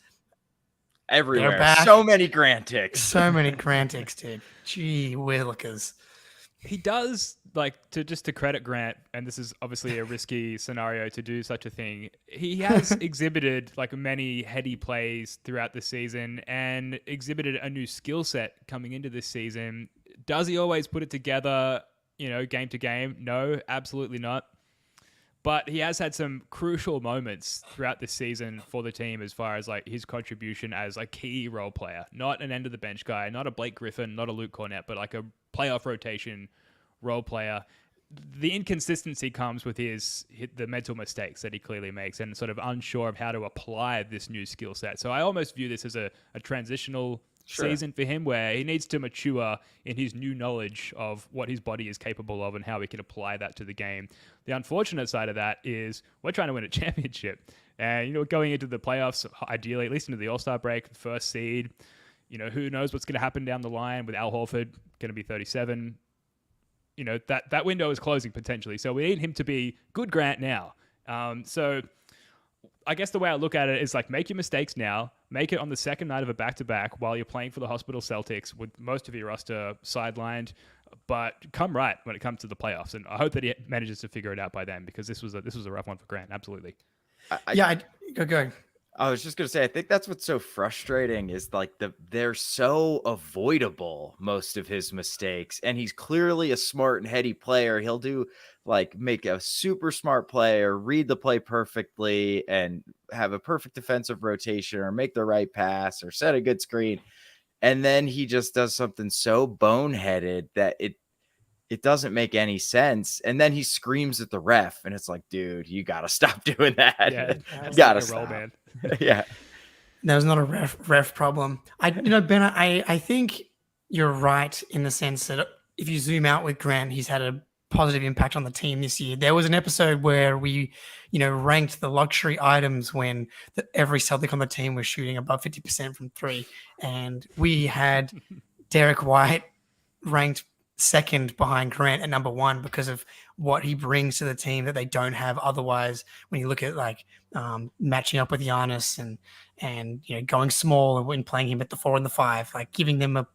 Everywhere. So many Grantics. So many Grantics, dude. Gee willikers. He does, like, to credit Grant, and this is obviously a risky scenario to do such a thing, he has exhibited like many heady plays throughout the season and exhibited a new skill set coming into this season. Does he always put it together, game to game? No, absolutely not. But he has had some crucial moments throughout this season for the team as far as like his contribution as a key role player, not an end of the bench guy, not a Blake Griffin, not a Luke Cornett, but like a playoff rotation role player. The inconsistency comes with the mental mistakes that he clearly makes and sort of unsure of how to apply this new skill set. So I almost view this as a transitional season for him where he needs to mature in his new knowledge of what his body is capable of and how he can apply that to the game. The unfortunate side of that is we're trying to win a championship. And, going into the playoffs, ideally, at least into the All-Star break, first seed, who knows what's going to happen down the line with Al Horford going to be 37. That window is closing potentially. So we need him to be good Grant now. So I guess the way I look at it is like, make your mistakes now, make it on the second night of a back-to-back while you're playing for the hospital Celtics with most of your roster sidelined, but come right when it comes to the playoffs. And I hope that he manages to figure it out by then, because this was a rough one for Grant. Absolutely. Go. I was just going to say, I think that's what's so frustrating is like they're so avoidable, most of his mistakes. And he's clearly a smart and heady player. He'll make a super smart play or read the play perfectly and have a perfect defensive rotation or make the right pass or set a good screen. And then he just does something so boneheaded that it doesn't make any sense. And then he screams at the ref and it's like, dude, you got to stop doing that. Yeah, you got to stop. Man. Yeah. That was not a ref problem. Ben, I think you're right in the sense that if you zoom out with Grant, he's had a positive impact on the team this year. There was an episode where we, ranked the luxury items when every Celtic on the team was shooting above 50% from three. And we had Derrick White ranked second behind Grant at number one because of what he brings to the team that they don't have otherwise. When you look at matching up with Giannis and going small and when playing him at the 4 and the 5, like giving them a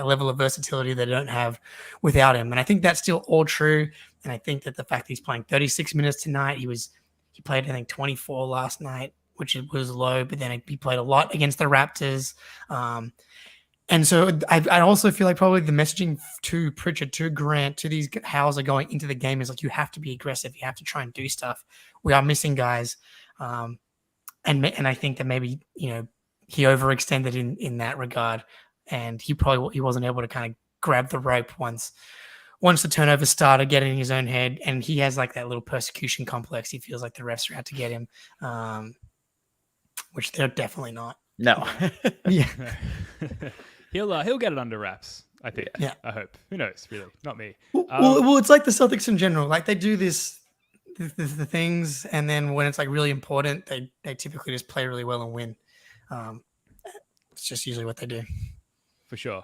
level of versatility they don't have without him. And I think that's still all true. And I think that the fact that he's playing 36 minutes tonight, he played, I think, 24 last night, which was low, but then he played a lot against the Raptors. And so I also feel like probably the messaging to Pritchard, to Grant, to these Howells going into the game is like, you have to be aggressive. You have to try and do stuff. We are missing guys. And I think that maybe, he overextended in that regard. And he wasn't able to kind of grab the rope once the turnover started getting in his own head. And he has like that little persecution complex. He feels like the refs are out to get him, which they're definitely not. No. Yeah. He'll get it under wraps, I think. Yeah. I hope. Who knows, really? Not me. Well, it's like the Celtics in general. Like they do the things, and then when it's like really important, they typically just play really well and win. It's just usually what they do. For sure.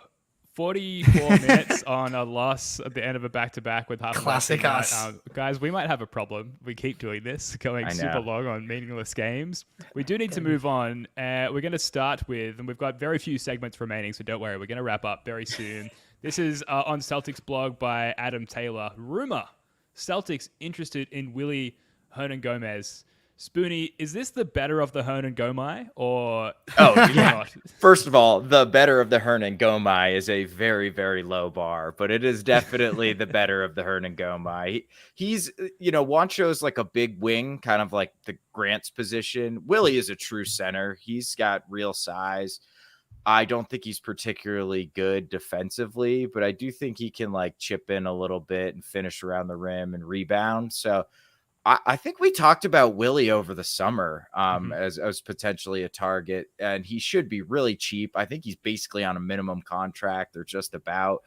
44 minutes on a loss at the end of a back-to-back with half Classic a us. Guys, we might have a problem. We keep doing this, going super long on meaningless games. We do need to move on. We're going to start with, and we've got very few segments remaining, so don't worry. We're going to wrap up very soon. This is on Celtics blog by Adam Taylor. Rumor, Celtics interested in Willie Hernan-Gomez. Spoonie, is this the better of the Hernan Gomez or not? First of all, the better of the Hernan Gomez is a very, very low bar, but it is definitely the better of the Hernan Gomez. He's, Juancho's like a big wing, kind of like the Grant's position. Willie is a true center. He's got real size. I don't think he's particularly good defensively, but I do think he can like chip in a little bit and finish around the rim and rebound. So I think we talked about Willie over the summer as potentially a target, and he should be really cheap. I think he's basically on a minimum contract or just about.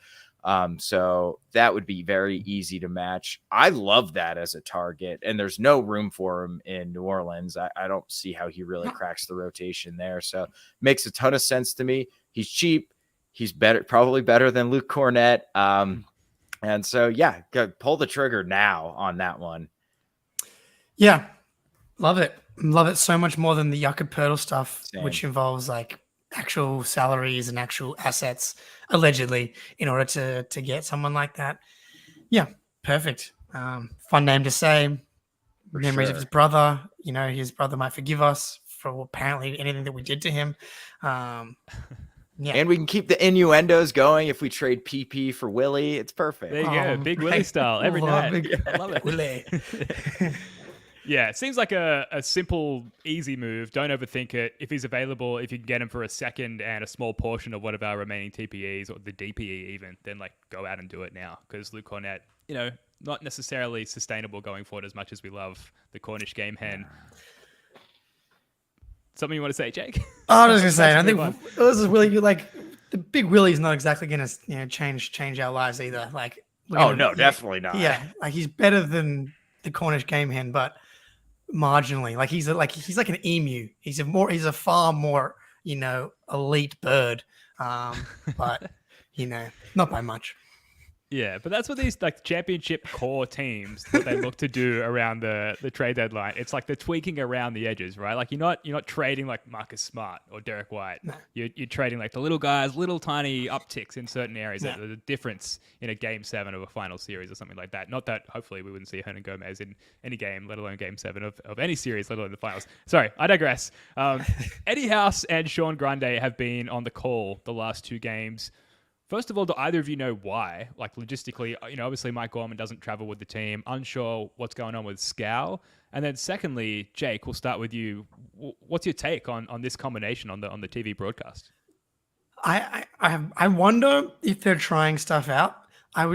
So that would be very easy to match. I love that as a target, and there's no room for him in New Orleans. I don't see how he really cracks the rotation there. So makes a ton of sense to me. He's cheap. He's probably better than Luke Cornett. And so, yeah, pull the trigger now on that one. Yeah, love it. Love it so much more than the Yucca Purtle stuff, Same. Which involves like actual salaries and actual assets, allegedly, in order to get someone like that. Yeah, perfect. Fun name to say. Memories of his brother. His brother might forgive us for apparently anything that we did to him. Yeah. And we can keep the innuendos going if we trade PP for Willie. It's perfect. There you go. Big Willie style every night. I love it. Willie. Yeah, it seems like a simple, easy move. Don't overthink it. If he's available, if you can get him for a second and a small portion of one of our remaining TPEs or the DPE even, then like go out and do it now. Because Luke Cornett, not necessarily sustainable going forward as much as we love the Cornish game hen. Something you want to say, Jake? I was just going to say, I think this is really like the big Willie's not exactly going to change our lives either. Like, definitely not. Yeah, like he's better than the Cornish game hen, but marginally. Like he's like an emu. He's a far more elite bird, but not by much. Yeah, but that's what these like championship core teams what they look to do around the trade deadline. It's like they're tweaking around the edges, right? Like you're not trading like Marcus Smart or Derrick White. No. You're trading like the little guys, little tiny upticks in certain areas. No. The difference in a game 7 of a final series or something like that. Not that hopefully we wouldn't see Hernan Gomez in any game, let alone game 7 of any series, let alone the finals. Sorry, I digress. Eddie House and Sean Grande have been on the call the last 2 games. First of all, do either of you know why? Like logistically, obviously Mike Gorman doesn't travel with the team. Unsure what's going on with Scal. And then secondly, Jake, we'll start with you. What's your take on this combination on the TV broadcast? I wonder if they're trying stuff out. I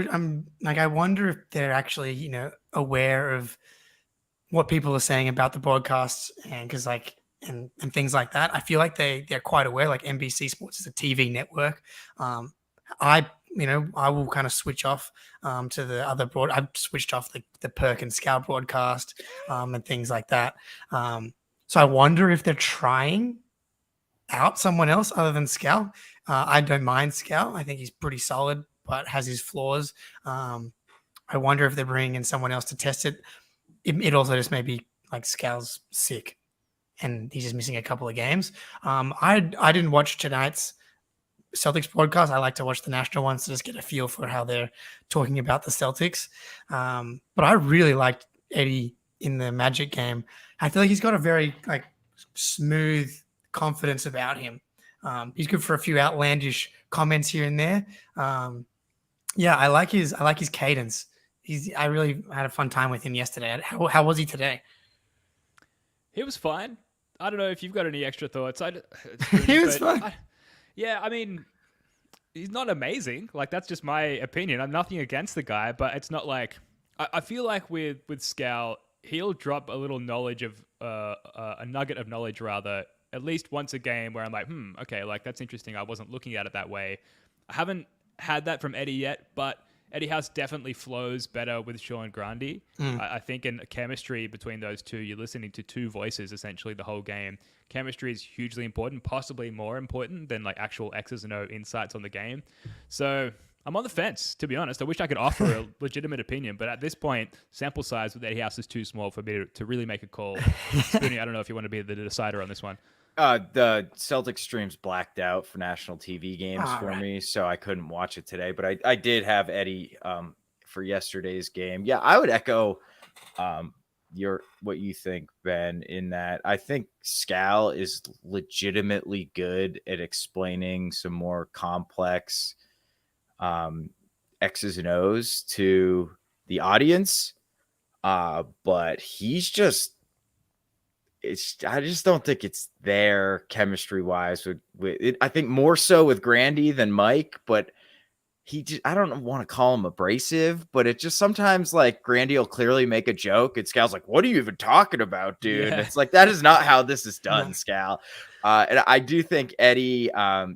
wonder if they're actually aware of what people are saying about the broadcasts and because and things like that. I feel like they're quite aware. Like NBC Sports is a TV network. I will kind of switch off to the other I've switched off the Perk and Scout broadcast and things like that. So I wonder if they're trying out someone else other than Scout. I don't mind Scout. I think he's pretty solid, but has his flaws. I wonder if they're bringing in someone else to test it. It also just may be like Scal's sick and he's just missing a couple of games. I didn't watch tonight's Celtics broadcast. I like to watch the national ones to just get a feel for how they're talking about the Celtics. But I really liked Eddie in the Magic game. I feel like he's got a very smooth confidence about him. He's good for a few outlandish comments here and there. I like his cadence. I really had a fun time with him yesterday. How was he today? He was fine. I don't know if you've got any extra thoughts. He was fine. Yeah, I mean, he's not amazing. Like, that's just my opinion. I'm nothing against the guy, but it's not like... I feel like with Scal, he'll drop a little knowledge of... a nugget of knowledge, rather, at least once a game where I'm like, okay, like, that's interesting. I wasn't looking at it that way. I haven't had that from Eddie yet, but Eddie House definitely flows better with Sean Grande. I think in chemistry between those two, you're listening to 2 voices essentially the whole game. Chemistry is hugely important, possibly more important than like actual X's and O insights on the game. So I'm on the fence, to be honest. I wish I could offer a legitimate opinion, but at this point, sample size with Eddie House is too small for me to really make a call. Spoonie, I don't know if you want to be the decider on this one. The Celtics streams blacked out for national TV games me, so I couldn't watch it today. But I did have Eddie for yesterday's game. Yeah, I would echo what you think, Ben, in that I think Scal is legitimately good at explaining some more complex X's and O's to the audience. But he's just I just don't think it's there chemistry wise with it. I think more so with Grandy than Mike, but I don't want to call him abrasive, but it just sometimes like Grandy will clearly make a joke and Scal's like, what are you even talking about, dude? Yeah. It's like, that is not how this is done, Scal. And I do think Eddie,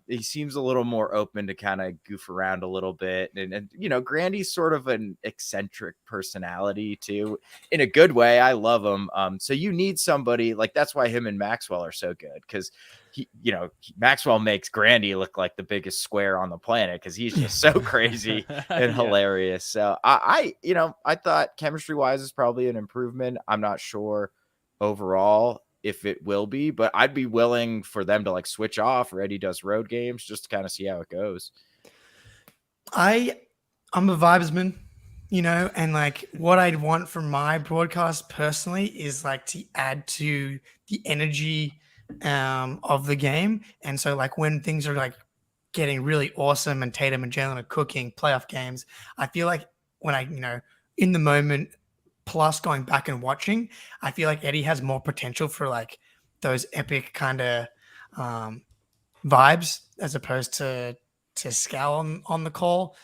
he seems a little more open to kind of goof around a little bit. And Grandy's sort of an eccentric personality too, in a good way. I love him. So you need somebody like, that's why him and Maxwell are so good. Cause Maxwell makes Grandy look like the biggest square on the planet because he's just so crazy and hilarious. So I thought chemistry wise is probably an improvement. I'm not sure overall if it will be, but I'd be willing for them to like switch off or Eddie does road games just to kind of see how it goes. I'm a vibesman, and like what I'd want from my broadcast personally is like to add to the energy of the game. And so like when things are like getting really awesome and Tatum and Jalen are cooking playoff games, I feel like when I, in the moment, plus going back and watching, I feel like Eddie has more potential for like those epic kind of vibes as opposed to Scal on the call,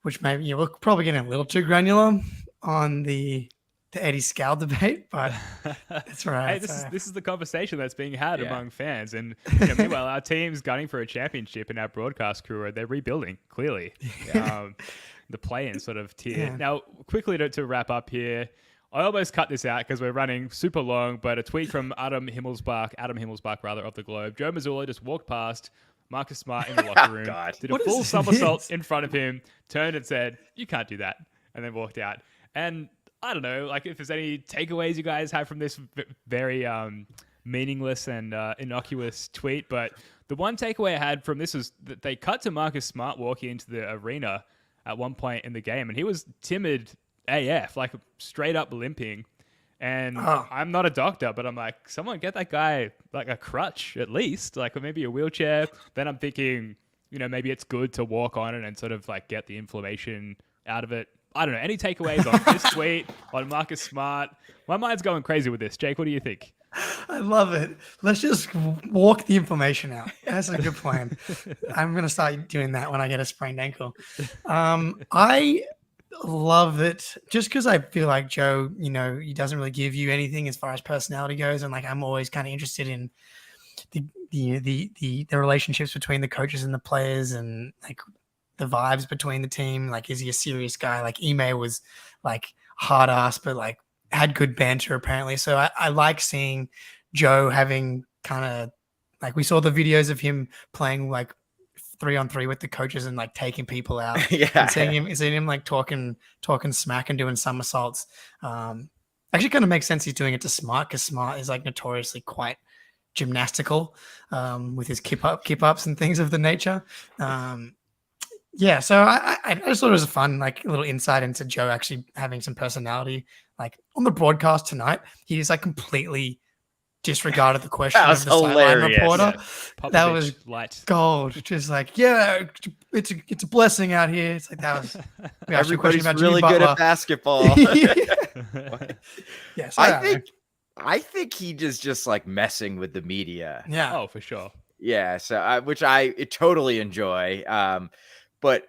which maybe we're probably getting a little too granular on the Eddie Scal debate, but that's right. Hey, this is the conversation that's being had Yeah. among fans, and meanwhile, our team's gunning for a championship, and our broadcast crew they're rebuilding clearly. The play-in sort of tier. Yeah. Now, quickly to wrap up here, I almost cut this out because we're running super long, but a tweet from Adam Himmelsbach of the Globe. Joe Mazzulla just walked past Marcus Smart in the locker room, God. did a What full is somersault this? in front of him, turned and said, "You can't do that," and then walked out. And I don't know, like if there's any takeaways you guys have from this very meaningless and innocuous tweet, but the one takeaway I had from this was that they cut to Marcus Smart walking into the arena at one point in the game, and he was timid AF, like straight up limping. And I'm not a doctor, but I'm like, someone get that guy like a crutch at least, like, or maybe a wheelchair. Then I'm thinking, maybe it's good to walk on it and sort of like get the inflammation out of it. I don't know. Any takeaways on this tweet, on Marcus Smart? My mind's going crazy with this. Jake, what do you think? I love it. Let's just walk the information out. That's a good plan. I'm going to start doing that when I get a sprained ankle. I love it just because I feel like Joe, he doesn't really give you anything as far as personality goes. And like, I'm always kind of interested in the relationships between the coaches and the players and like the vibes between the team. Like, is he a serious guy? Like Ime was like hard ass, but like had good banter apparently. So I like seeing Joe having kind of like, we saw the videos of him playing like 3-on-3 with the coaches and like taking people out. Yeah. And seeing him like talking smack and doing somersaults. Actually kind of makes sense he's doing it to Smart because Smart is like notoriously quite gymnastical with his keep ups and things of the nature. Yeah, so I just thought it was a fun, like, little insight into Joe actually having some personality. Like, on the broadcast tonight, he just, like, completely disregarded the question That of was the sideline hilarious. reporter. Yeah. That was light. gold. Just like, yeah, it's a blessing out here. It's like, that was... We asked you a question Everybody's about really Jimmy good at Butler. basketball. Yeah, so I think he just like messing with the media. Yeah. Oh, for sure. Yeah, so which I totally enjoy. But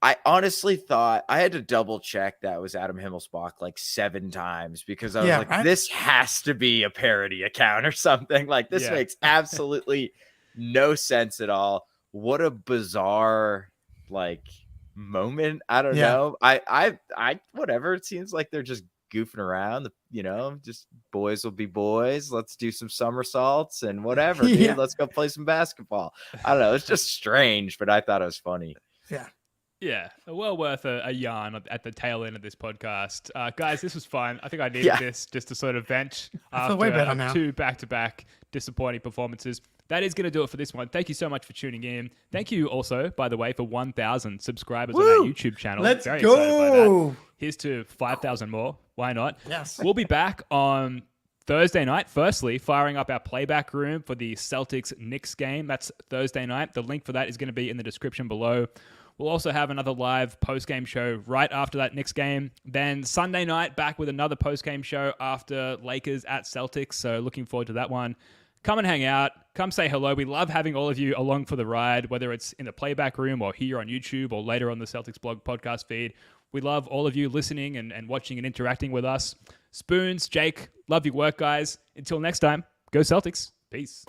I honestly thought I had to double check that was Adam Himmelsbach like 7 times because I was like, right? this has to be a parody account or something. Like this makes absolutely no sense at all. What a bizarre like moment. I don't know. I whatever. It seems like they're just goofing around, just boys will be boys. Let's do some somersaults and whatever, dude. Let's go play some basketball. I don't know. It's just strange, but I thought it was funny. Yeah, well worth a yarn at the tail end of this podcast. Guys, this was fun. I think I needed this just to sort of vent after way better now. 2 back-to-back disappointing performances. That is going to do it for this one. Thank you so much for tuning in. Thank you also, by the way, for 1,000 subscribers on our YouTube channel. Let's Very excited by that. go. Here's to 5,000 more. Why not? Yes. We'll be back on Thursday night, firstly, firing up our playback room for the Celtics-Knicks game. That's Thursday night. The link for that is going to be in the description below. We'll also have another live post-game show right after that Knicks game. Then Sunday night, back with another post-game show after Lakers at Celtics. So looking forward to that one. Come and hang out. Come say hello. We love having all of you along for the ride, whether it's in the playback room or here on YouTube or later on the Celtics blog podcast feed. We love all of you listening and watching and interacting with us. Spoons, Jake, love your work, guys. Until next time, go Celtics. Peace.